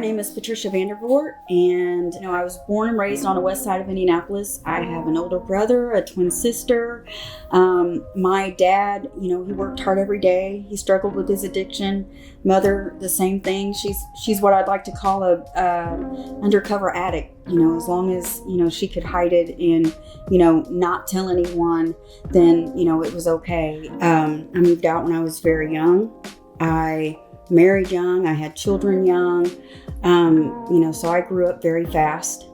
name is Patricia Vandervort, and I was born and raised on the west side of Indianapolis. I have an older brother, a twin sister. My dad, he worked hard every day. He struggled with his addiction. Mother, the same thing. She's what I'd like to call a undercover addict. As long as she could hide it and not tell anyone, then it was okay. I moved out when I was very young. I married young. I had children young. So I grew up very fast.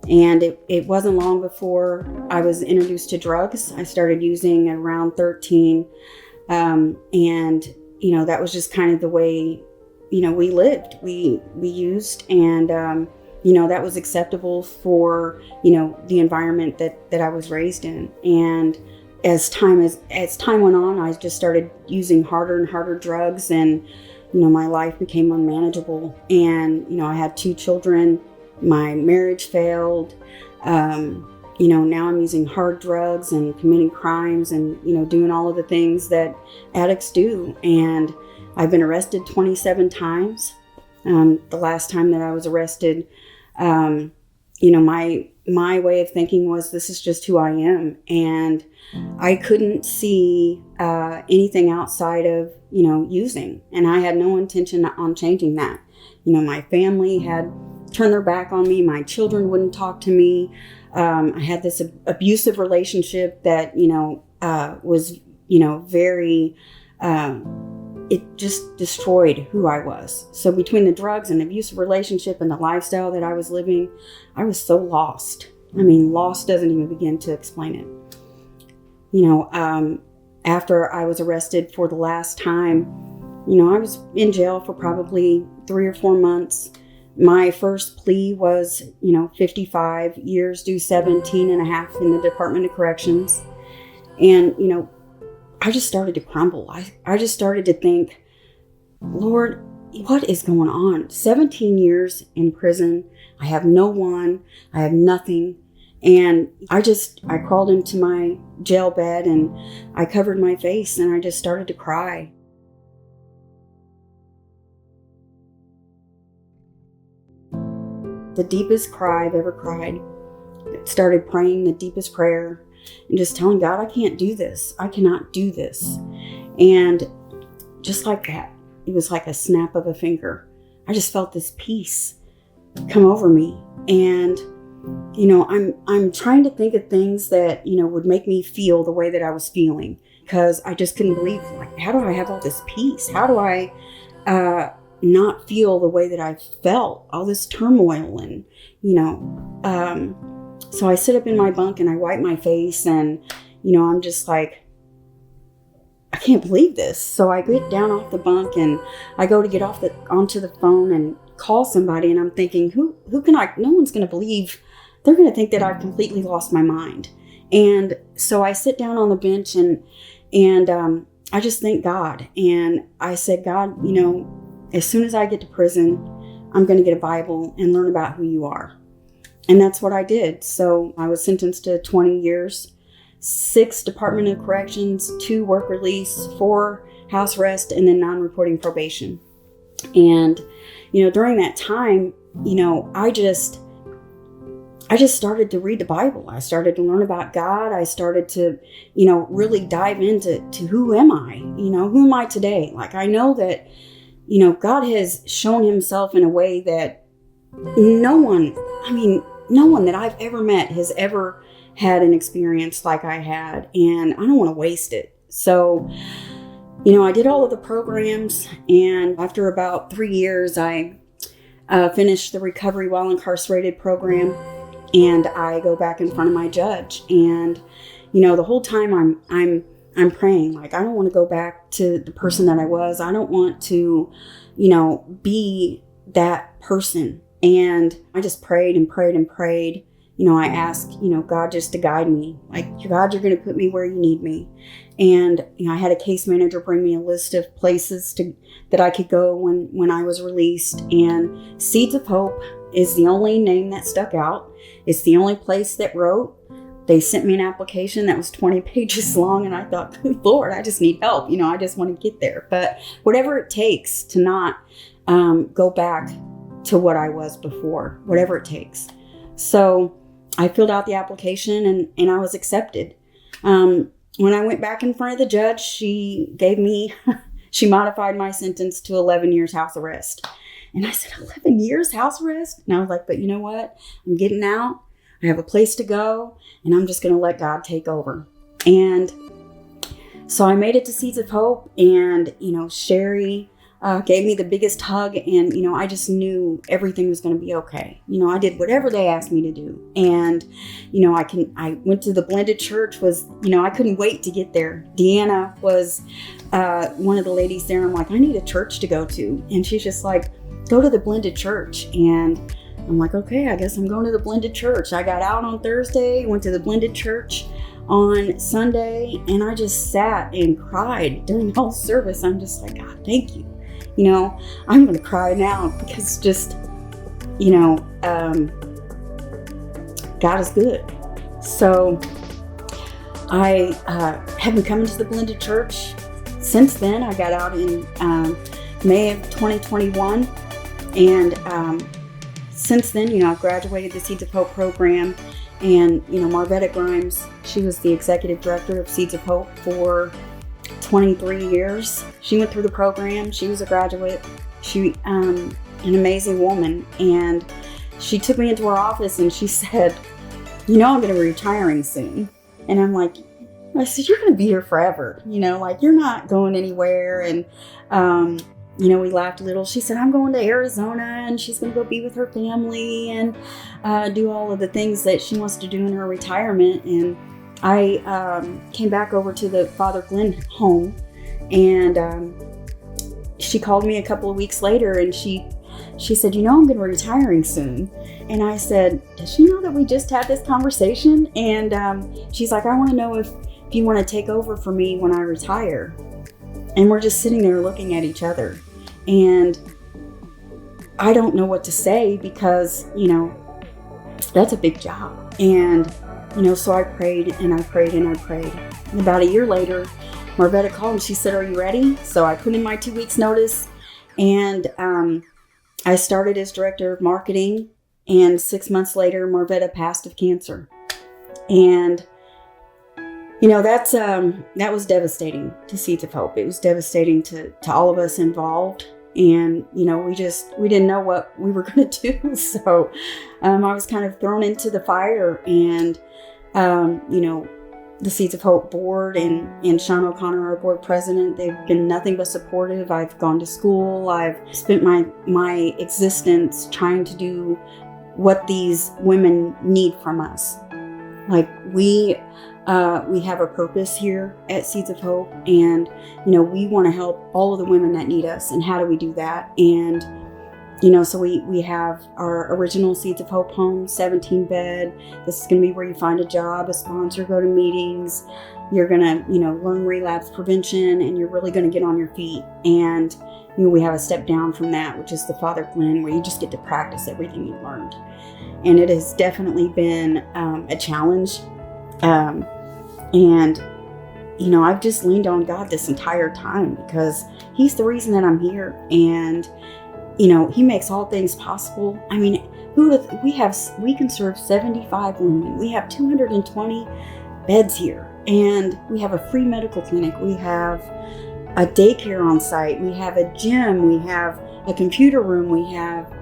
And it wasn't long before I was introduced to drugs. I started using at around 13. And that was just kind of the way, we lived. We used, and, that was acceptable for, the environment that I was raised in. And as time went on, I just started using harder and harder drugs, and my life became unmanageable. And I had 2 children. My marriage failed. Now I'm using hard drugs and committing crimes and doing all of the things that addicts do. And I've been arrested 27 times. The last time that I was arrested, my way of thinking was, this is just who I am. And I couldn't see anything outside of, using. And I had no intention on changing that. My family had turned their back on me. My children wouldn't talk to me. I had this abusive relationship that, was, very, it just destroyed who I was. So between the drugs and abusive relationship and the lifestyle that I was living, I was so lost. Lost doesn't even begin to explain it. After I was arrested for the last time, I was in jail for probably 3 or 4 months. My first plea was, 55 years, do 17 and a half in the Department of Corrections. And, I just started to crumble. I just started to think, Lord, what is going on? 17 years in prison. I have no one. I have nothing. And I crawled into my jail bed and I covered my face and I just started to cry. The deepest cry I've ever cried. Started praying the deepest prayer and just telling God, I can't do this. I cannot do this. And just like that, it was like a snap of a finger. I just felt this peace come over me. And, I'm trying to think of things that, would make me feel the way that I was feeling, because I just couldn't believe, how do I have all this peace? How do I not feel the way that I felt, all this turmoil? And, so I sit up in my bunk and I wipe my face and, I'm just like, I can't believe this. So I get down off the bunk and I go to get onto the phone and call somebody, and I'm thinking, no one's going to believe. They're going to think that I've completely lost my mind. And so I sit down on the bench and I just thank God. And I said, God, as soon as I get to prison, I'm going to get a Bible and learn about who you are. And that's what I did. So I was sentenced to 20 years, 6 Department of Corrections, 2 work release, 4 house arrest, and then non-reporting probation. And, during that time, I just started to read the Bible. I started to learn about God. I started to, really dive into who am I? Who am I today? I know that, God has shown himself in a way that no one that I've ever met has ever had an experience like I had, and I don't want to waste it. So, I did all of the programs, and after about 3 years, I finished the recovery while incarcerated program, and I go back in front of my judge, and the whole time I'm praying, I don't want to go back to the person that I was. I don't want to, be that person. And I just prayed and prayed and prayed. I asked, God just to guide me. God, you're going to put me where you need me. And, I had a case manager bring me a list of places that I could go when I was released. And Seeds of Hope is the only name that stuck out. It's the only place that wrote. They sent me an application that was 20 pages long, and I thought, good Lord, I just need help. I just want to get there. But whatever it takes to not go back to what I was before, whatever it takes. So I filled out the application and I was accepted. When I went back in front of the judge, she modified my sentence to 11 years house arrest. And I said, 11 years house arrest? And I was like, but you know what? I'm getting out. I have a place to go, and I'm just going to let God take over. And so I made it to Seeds of Hope, and, Sherry gave me the biggest hug, and, I just knew everything was going to be okay. I did whatever they asked me to do. And, I went to the blended church I couldn't wait to get there. Deanna was one of the ladies there. I'm like, I need a church to go to. And she's just like, go to the blended church. And I'm like, okay, I guess I'm going to the blended church. I got out on Thursday, went to the blended church on Sunday, and I just sat and cried during the whole service. I'm just like, God, thank you. I'm going to cry now because just, God is good. So I have been coming to the blended church since then. I got out in May of 2021. And since then, I've graduated the Seeds of Hope program. And, Marvetta Grimes, she was the executive director of Seeds of Hope for 23 years. She went through the program. She was a graduate. She, an amazing woman. And she took me into her office and she said, I'm going to be retiring soon. And I said, you're going to be here forever. You're not going anywhere. And, we laughed a little. She said, I'm going to Arizona, and she's going to go be with her family and do all of the things that she wants to do in her retirement. And I came back over to the Father Glenn home, and she called me a couple of weeks later, and she said, I'm going to be retiring soon. And I said, does she know that we just had this conversation? And she's like, I want to know if you want to take over for me when I retire. And we're just sitting there looking at each other. And I don't know what to say because, that's a big job. And, so I prayed and I prayed and I prayed. And about a year later, Marvetta called and she said, are you ready? So I put in my 2 weeks notice, and I started as director of marketing. And 6 months later, Marvetta passed of cancer. And that was devastating to Seeds of Hope. It was devastating to all of us involved. And, we didn't know what we were going to do. So I was kind of thrown into the fire. And, the Seeds of Hope board and Sean O'Connor, our board president, they've been nothing but supportive. I've gone to school. I've spent my existence trying to do what these women need from us. We have a purpose here at Seeds of Hope, and, we want to help all of the women that need us. And how do we do that? And, so we have our original Seeds of Hope home, 17 bed. This is going to be where you find a job, a sponsor, go to meetings. You're going to, learn relapse prevention, and you're really going to get on your feet. And, we have a step down from that, which is the Father Glenn, where you just get to practice everything you've learned. And it has definitely been a challenge. And, I've just leaned on God this entire time because He's the reason that I'm here. And, He makes all things possible. I mean, we can serve 75 women. We have 220 beds here, and we have a free medical clinic. We have a daycare on site. We have a gym. We have a computer room. We have,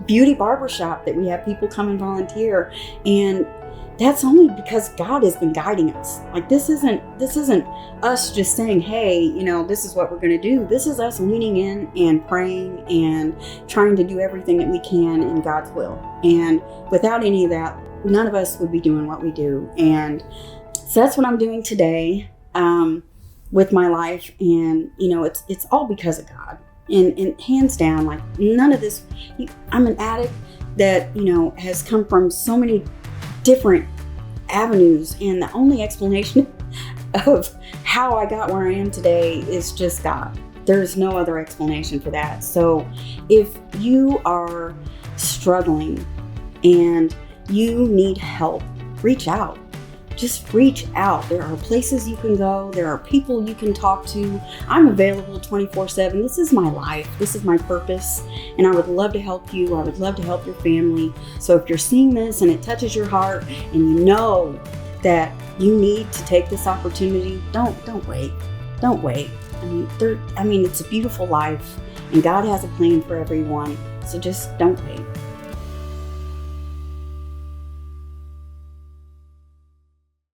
beauty barbershop that we have people come and volunteer. And that's only because God has been guiding us. This isn't us just saying, hey, this is what we're going to do. This is us leaning in and praying and trying to do everything that we can in God's will. And without any of that, none of us would be doing what we do. And so that's what I'm doing today with my life. And, it's all because of God. And hands down, none of this, I'm an addict that, has come from so many different avenues, and the only explanation of how I got where I am today is just God. There's no other explanation for that. So if you are struggling and you need help, reach out. just reach out. There are places you can go. There are people you can talk to. I'm available 24/7. This is my life. This is my purpose. And I would love to help you. I would love to help your family. So if you're seeing this and it touches your heart and you know that you need to take this opportunity, don't wait. Don't wait. It's a beautiful life and God has a plan for everyone. So just don't wait.